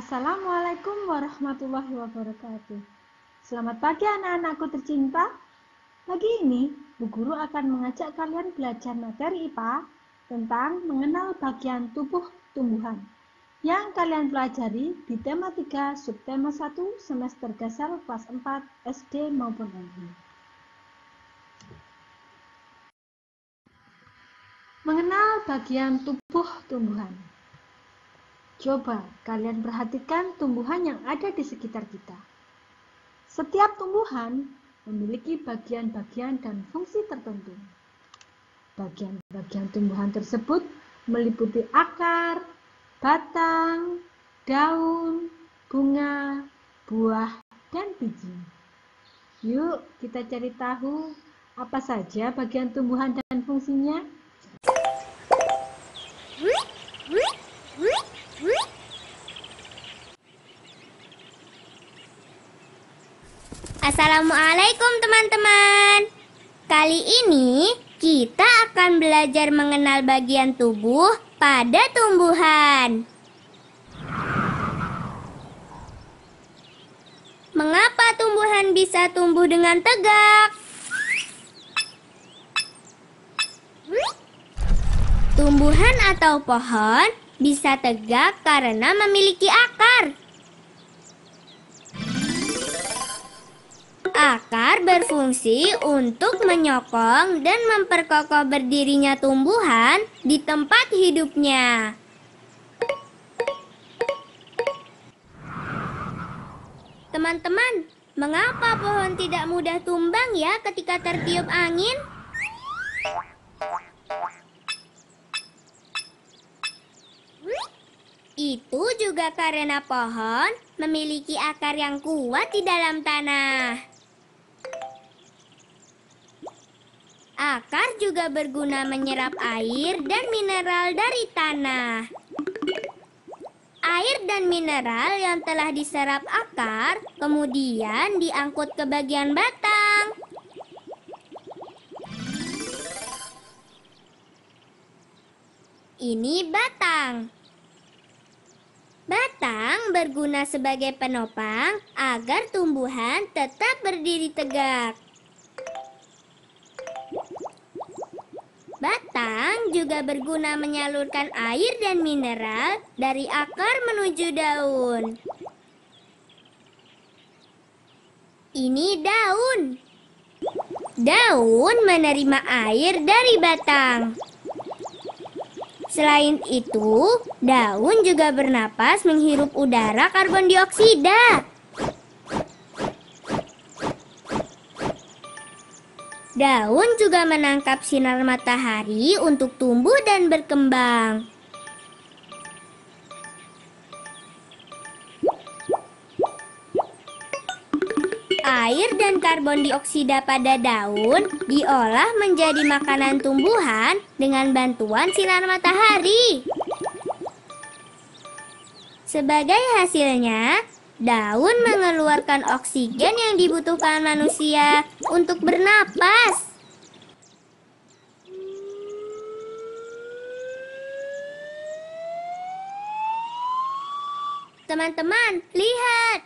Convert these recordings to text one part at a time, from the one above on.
Assalamualaikum warahmatullahi wabarakatuh. Selamat pagi anak-anakku tercinta. Pagi ini, Bu Guru akan mengajak kalian belajar materi IPA tentang mengenal bagian tubuh tumbuhan yang kalian pelajari di tema 3 subtema 1 semester dasar kelas 4 SD maupun MI. Mengenal bagian tubuh tumbuhan. Coba kalian perhatikan tumbuhan yang ada di sekitar kita. Setiap tumbuhan memiliki bagian-bagian dan fungsi tertentu. Bagian-bagian tumbuhan tersebut meliputi akar, batang, daun, bunga, buah, dan biji. Yuk kita cari tahu apa saja bagian tumbuhan dan fungsinya. Assalamualaikum teman-teman. Kali ini kita akan belajar mengenal bagian tubuh pada tumbuhan. Mengapa tumbuhan bisa tumbuh dengan tegak? Tumbuhan atau pohon bisa tegak karena memiliki akar. Akar berfungsi untuk menyokong dan memperkokoh berdirinya tumbuhan di tempat hidupnya. Teman-teman, mengapa pohon tidak mudah tumbang ya ketika tertiup angin? Itu juga karena pohon memiliki akar yang kuat di dalam tanah. Akar juga berguna menyerap air dan mineral dari tanah. Air dan mineral yang telah diserap akar kemudian diangkut ke bagian batang. Ini batang. Batang berguna sebagai penopang agar tumbuhan tetap berdiri tegak. Batang juga berguna menyalurkan air dan mineral dari akar menuju daun. Ini daun. Daun menerima air dari batang. Selain itu, daun juga bernapas menghirup udara karbon dioksida. Daun juga menangkap sinar matahari untuk tumbuh dan berkembang. Air dan karbon dioksida pada daun diolah menjadi makanan tumbuhan dengan bantuan sinar matahari. Sebagai hasilnya, daun mengeluarkan oksigen yang dibutuhkan manusia untuk bernapas. Teman-teman, lihat.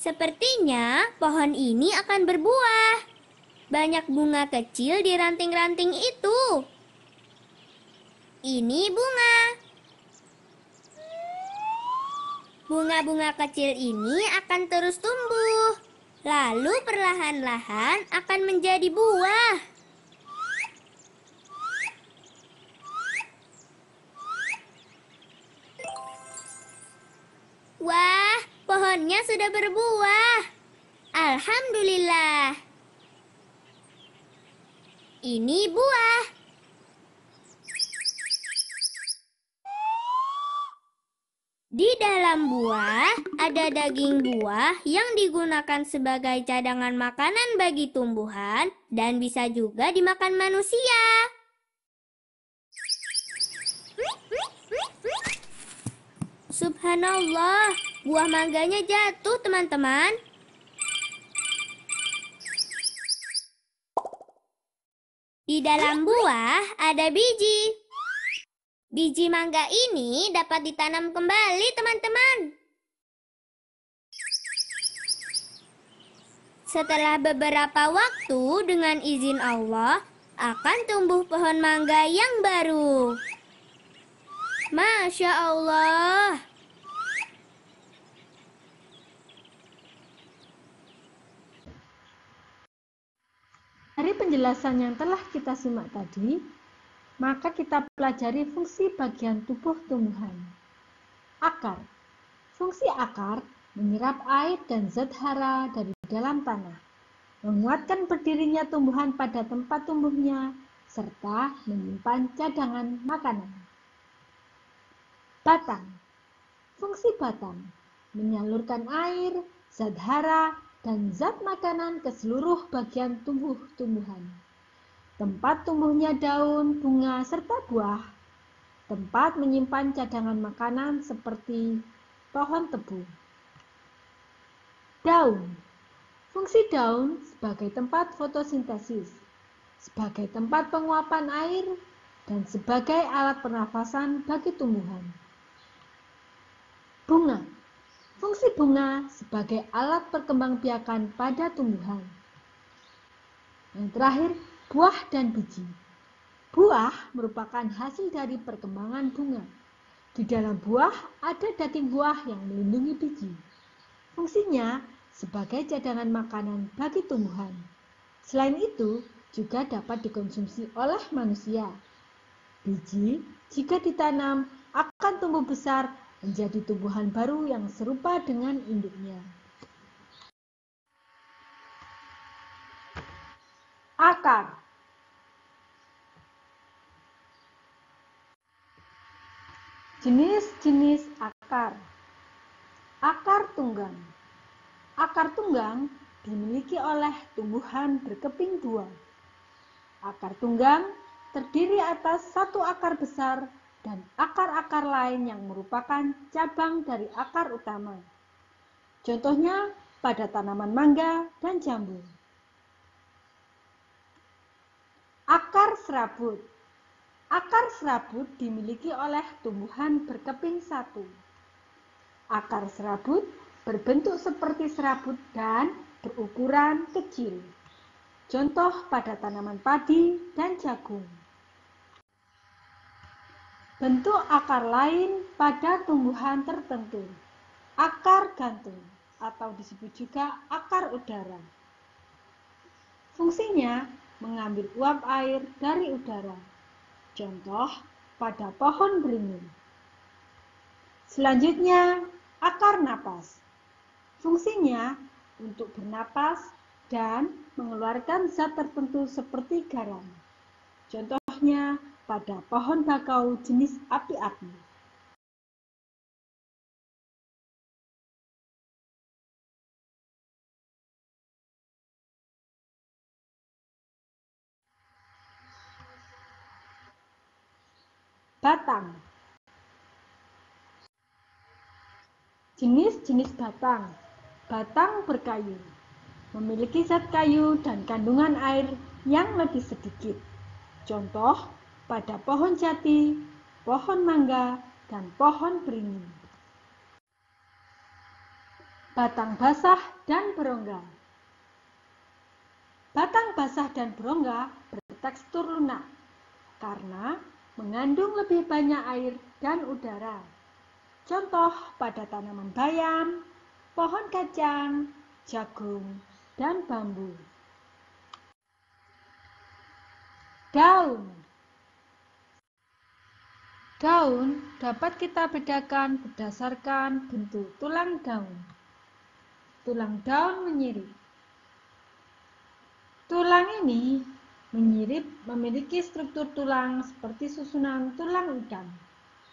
Sepertinya pohon ini akan berbuah. Banyak bunga kecil di ranting-ranting itu. Ini bunga. Bunga-bunga kecil ini akan terus tumbuh, lalu perlahan-lahan akan menjadi buah. Wah, pohonnya sudah berbuah. Alhamdulillah. Ini buah. Di dalam buah ada daging buah yang digunakan sebagai cadangan makanan bagi tumbuhan dan bisa juga dimakan manusia. Subhanallah, buah mangganya jatuh, teman-teman. Di dalam buah ada biji. Biji mangga ini dapat ditanam kembali, teman-teman. Setelah beberapa waktu, dengan izin Allah, akan tumbuh pohon mangga yang baru. Masya Allah. Dari penjelasan yang telah kita simak tadi, maka kita pelajari fungsi bagian tubuh tumbuhan. Akar. Fungsi akar menyerap air dan zat hara dari dalam tanah, menguatkan berdirinya tumbuhan pada tempat tumbuhnya, serta menyimpan cadangan makanan. Batang. Fungsi batang menyalurkan air, zat hara, dan zat makanan ke seluruh bagian tubuh tumbuhan. Tempat tumbuhnya daun, bunga, serta buah. Tempat menyimpan cadangan makanan seperti pohon tebu. Daun. Fungsi daun sebagai tempat fotosintesis, sebagai tempat penguapan air, dan sebagai alat pernafasan bagi tumbuhan. Bunga. Fungsi bunga sebagai alat perkembangbiakan pada tumbuhan. Yang terakhir, buah dan biji. Buah merupakan hasil dari perkembangan bunga. Di dalam buah ada daging buah yang melindungi biji. Fungsinya sebagai cadangan makanan bagi tumbuhan. Selain itu, juga dapat dikonsumsi oleh manusia. Biji, jika ditanam, akan tumbuh besar menjadi tumbuhan baru yang serupa dengan induknya. Akar. Jenis-jenis akar. Akar tunggang. Akar tunggang dimiliki oleh tumbuhan berkeping dua. Akar tunggang terdiri atas satu akar besar dan akar-akar lain yang merupakan cabang dari akar utama. Contohnya pada tanaman mangga dan jambu. Akar serabut. Akar serabut dimiliki oleh tumbuhan berkeping satu. Akar serabut berbentuk seperti serabut dan berukuran kecil. Contoh pada tanaman padi dan jagung. Bentuk akar lain pada tumbuhan tertentu. Akar gantung atau disebut juga akar udara. Fungsinya mengambil uap air dari udara. Contoh pada pohon beringin. Selanjutnya, akar napas. Fungsinya untuk bernapas dan mengeluarkan zat tertentu seperti garam. Contohnya pada pohon bakau jenis api-api. Batang. Jenis-jenis batang. Batang berkayu. Memiliki zat kayu dan kandungan air yang lebih sedikit. Contoh pada pohon jati, pohon mangga, dan pohon beringin. Batang basah dan berongga. Batang basah dan berongga bertekstur lunak karena mengandung lebih banyak air dan udara. Contoh pada tanaman bayam, pohon kacang, jagung, dan bambu. Daun. Daun dapat kita bedakan berdasarkan bentuk tulang daun. Tulang daun menyirip. Tulang ini menyirip memiliki struktur tulang seperti susunan tulang ikan.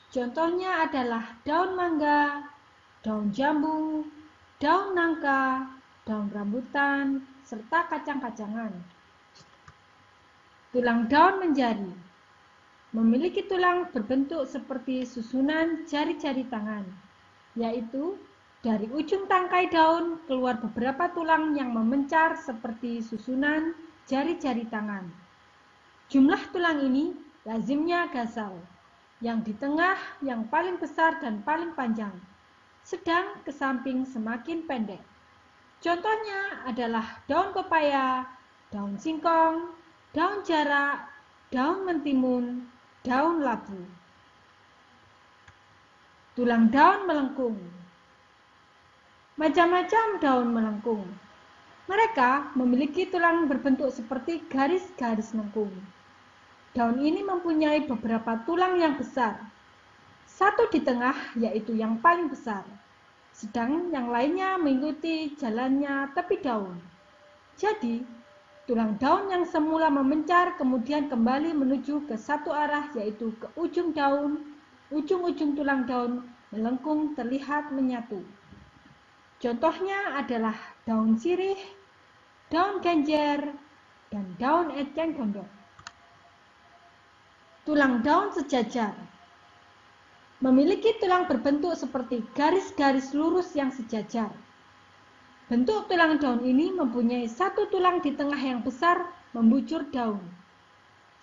Contohnya adalah daun mangga, daun jambu, daun nangka, daun rambutan, serta kacang-kacangan. Tulang daun menjari. Memiliki tulang berbentuk seperti susunan jari-jari tangan, yaitu dari ujung tangkai daun keluar beberapa tulang yang memencar seperti susunan jari-jari tangan. Jumlah tulang ini lazimnya gasal, yang di tengah yang paling besar dan paling panjang, sedang ke samping semakin pendek. Contohnya adalah daun pepaya, daun singkong, daun jarak, daun mentimun, daun labu. Tulang daun melengkung. Macam-macam daun melengkung. Mereka memiliki tulang berbentuk seperti garis-garis lengkung. Daun ini mempunyai beberapa tulang yang besar. Satu di tengah, yaitu yang paling besar. Sedang yang lainnya mengikuti jalannya tepi daun. Jadi, tulang daun yang semula memencar kemudian kembali menuju ke satu arah, yaitu ke ujung daun. Ujung-ujung tulang daun melengkung terlihat menyatu. Contohnya adalah daun sirih, daun genjer, dan daun eceng gondok. Tulang daun sejajar. Memiliki tulang berbentuk seperti garis-garis lurus yang sejajar. Bentuk tulang daun ini mempunyai satu tulang di tengah yang besar membujur daun.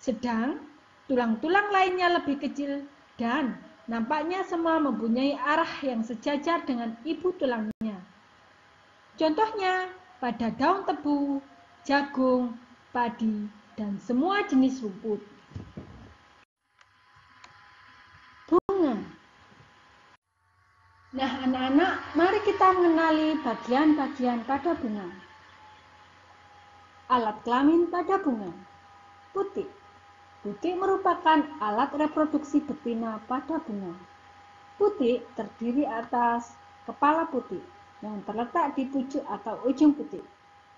Sedang tulang-tulang lainnya lebih kecil dan nampaknya semua mempunyai arah yang sejajar dengan ibu tulangnya. Contohnya pada daun tebu, jagung, padi, dan semua jenis rumput. Bunga. Nah, anak-anak, mari kita mengenali bagian-bagian pada bunga. Alat kelamin pada bunga. Putik. Putik merupakan alat reproduksi betina pada bunga. Putik terdiri atas kepala putik yang terletak di pucuk atau ujung putik.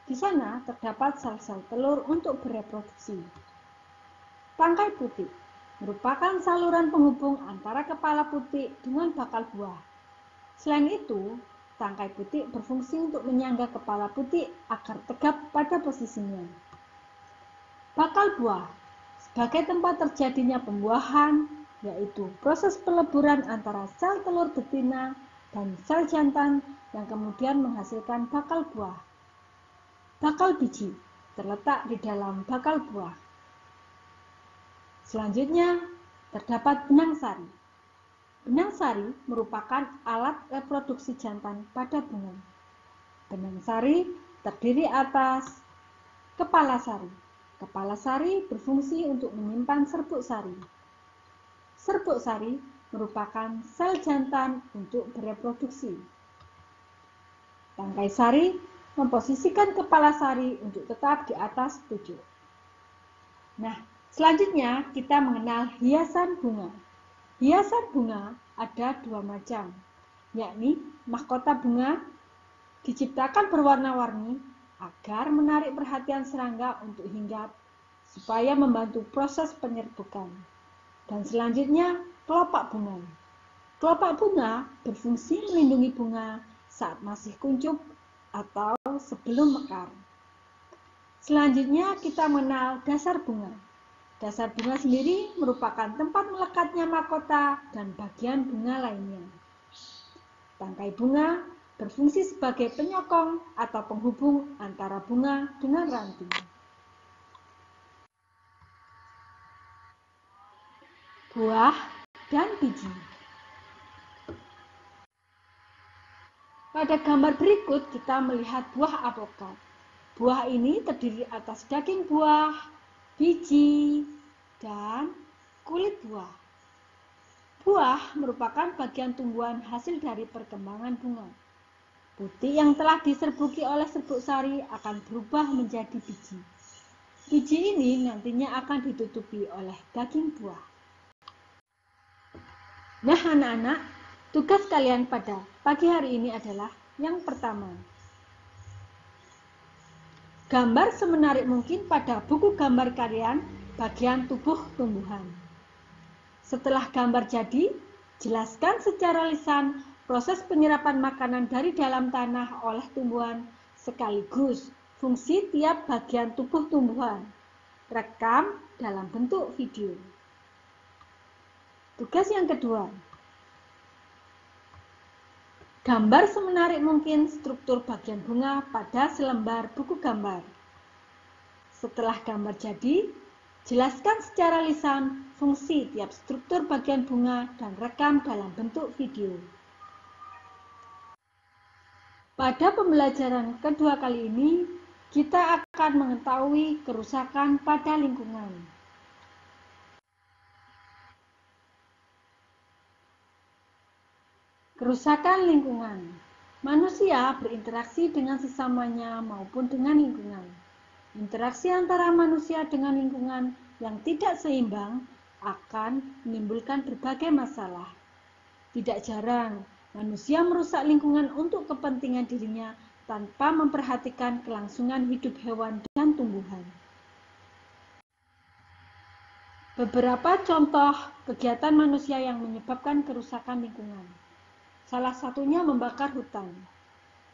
Di sana terdapat sel-sel telur untuk bereproduksi. Tangkai putik merupakan saluran penghubung antara kepala putik dengan bakal buah. Selain itu, tangkai putik berfungsi untuk menyangga kepala putik agar tegap pada posisinya. Bakal buah sebagai tempat terjadinya pembuahan, yaitu proses peleburan antara sel telur betina dan sel jantan yang kemudian menghasilkan bakal buah. Bakal biji terletak di dalam bakal buah. Selanjutnya, terdapat benang sari. Benang sari merupakan alat reproduksi jantan pada bunga. Benang sari terdiri atas kepala sari. Kepala sari berfungsi untuk menyimpan serbuk sari. Serbuk sari merupakan sel jantan untuk bereproduksi. Tangkai sari memposisikan kepala sari untuk tetap di atas pucuk. Nah, selanjutnya kita mengenal hiasan bunga. Hiasan bunga ada dua macam, yakni mahkota bunga diciptakan berwarna-warni agar menarik perhatian serangga untuk hinggap supaya membantu proses penyerbukan. Dan selanjutnya kelopak bunga. Kelopak bunga berfungsi melindungi bunga saat masih kuncup atau sebelum mekar. Selanjutnya kita mengenal dasar bunga. Dasar bunga sendiri merupakan tempat melekatnya mahkota dan bagian bunga lainnya. Tangkai bunga berfungsi sebagai penyokong atau penghubung antara bunga dengan ranting. Buah dan biji. Pada gambar berikut kita melihat buah apokat. Buah ini terdiri atas daging buah, biji, dan kulit buah. Buah merupakan bagian tumbuhan hasil dari perkembangan bunga. Putik yang telah diserbuki oleh serbuk sari akan berubah menjadi biji. Biji ini nantinya akan ditutupi oleh daging buah. Nah, anak-anak, tugas kalian pada pagi hari ini adalah yang pertama. Gambar semenarik mungkin pada buku gambar kalian bagian tubuh tumbuhan. Setelah gambar jadi, jelaskan secara lisan proses penyerapan makanan dari dalam tanah oleh tumbuhan sekaligus fungsi tiap bagian tubuh tumbuhan. Rekam dalam bentuk video. Tugas yang kedua. Gambar semenarik mungkin struktur bagian bunga pada selembar buku gambar. Setelah gambar jadi, jelaskan secara lisan fungsi tiap struktur bagian bunga dan rekam dalam bentuk video. Pada pembelajaran kedua kali ini, kita akan mengetahui kerusakan pada lingkungan. Kerusakan lingkungan. Manusia berinteraksi dengan sesamanya maupun dengan lingkungan. Interaksi antara manusia dengan lingkungan yang tidak seimbang akan menimbulkan berbagai masalah. Tidak jarang, manusia merusak lingkungan untuk kepentingan dirinya tanpa memperhatikan kelangsungan hidup hewan dan tumbuhan. Beberapa contoh kegiatan manusia yang menyebabkan kerusakan lingkungan. Salah satunya membakar hutan.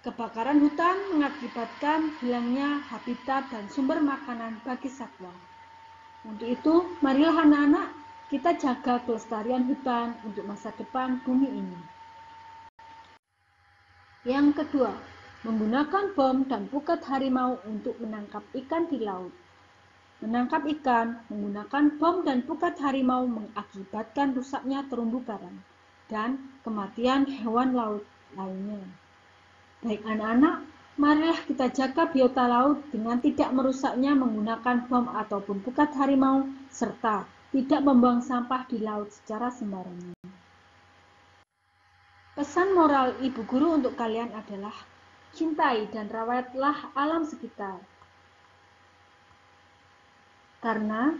Kebakaran hutan mengakibatkan hilangnya habitat dan sumber makanan bagi satwa. Untuk itu, marilah anak-anak kita jaga kelestarian hutan untuk masa depan bumi ini. Yang kedua, menggunakan bom dan pukat harimau untuk menangkap ikan di laut. Menangkap ikan menggunakan bom dan pukat harimau mengakibatkan rusaknya terumbu karang dan kematian hewan laut lainnya. Baik anak-anak, marilah kita jaga biota laut dengan tidak merusaknya menggunakan bom ataupun pukat harimau, serta tidak membuang sampah di laut secara sembarangan. Pesan moral ibu guru untuk kalian adalah cintai dan rawatlah alam sekitar. Karena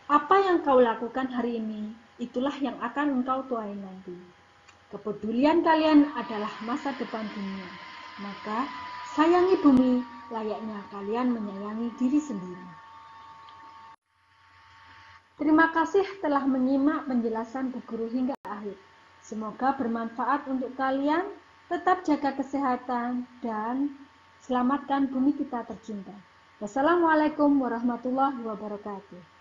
apa yang kau lakukan hari ini, itulah yang akan engkau tuai nanti. Kepedulian kalian adalah masa depan dunia. Maka, sayangi bumi layaknya kalian menyayangi diri sendiri. Terima kasih telah menyimak penjelasan Bu Guru hingga akhir. Semoga bermanfaat untuk kalian. Tetap jaga kesehatan dan selamatkan bumi kita tercinta. Wassalamualaikum warahmatullahi wabarakatuh.